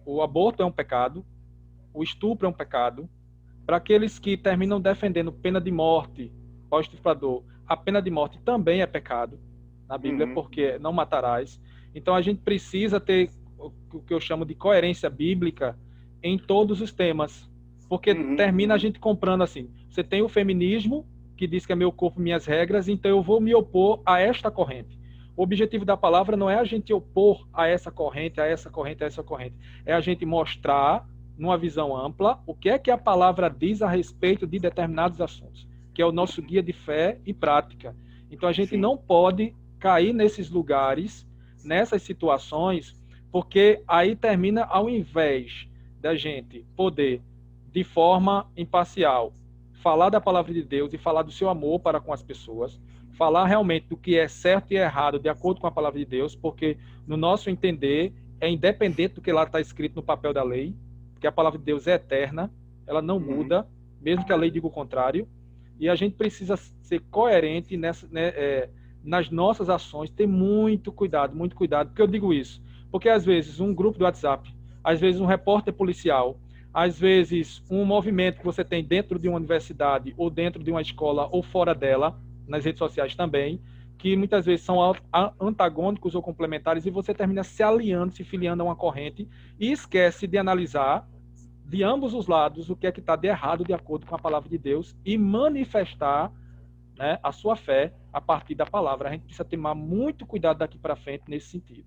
o aborto é um pecado, o estupro é um pecado. Para aqueles que terminam defendendo pena de morte ao estuprador, a pena de morte também é pecado na Bíblia, porque não matarás. Então a gente precisa ter o que eu chamo de coerência bíblica em todos os temas, porque termina a gente comprando assim, você tem o feminismo, que diz que é meu corpo, minhas regras, então eu vou me opor a esta corrente. O objetivo da palavra não é a gente opor a essa corrente, a essa corrente, a essa corrente. É a gente mostrar, numa visão ampla, o que é que a palavra diz a respeito de determinados assuntos, que é o nosso guia de fé e prática. Então a gente não pode cair nesses lugares, nessas situações, porque aí termina, ao invés da gente poder, de forma imparcial, falar da palavra de Deus e falar do seu amor para com as pessoas, falar realmente do que é certo e errado de acordo com a palavra de Deus, porque no nosso entender é independente do que lá está escrito no papel da lei, porque a palavra de Deus é eterna, ela não muda, mesmo que a lei diga o contrário, e a gente precisa ser coerente nas nossas ações, ter muito cuidado, porque eu digo isso, porque às vezes um grupo do WhatsApp, às vezes um repórter policial, às vezes um movimento que você tem dentro de uma universidade, ou dentro de uma escola, ou fora dela, nas redes sociais também, que muitas vezes são antagônicos ou complementares, e você termina se aliando, se filiando a uma corrente, e esquece de analisar de ambos os lados o que é que está de errado de acordo com a palavra de Deus, e manifestar, né, a sua fé a partir da palavra. A gente precisa tomar muito cuidado daqui para frente nesse sentido.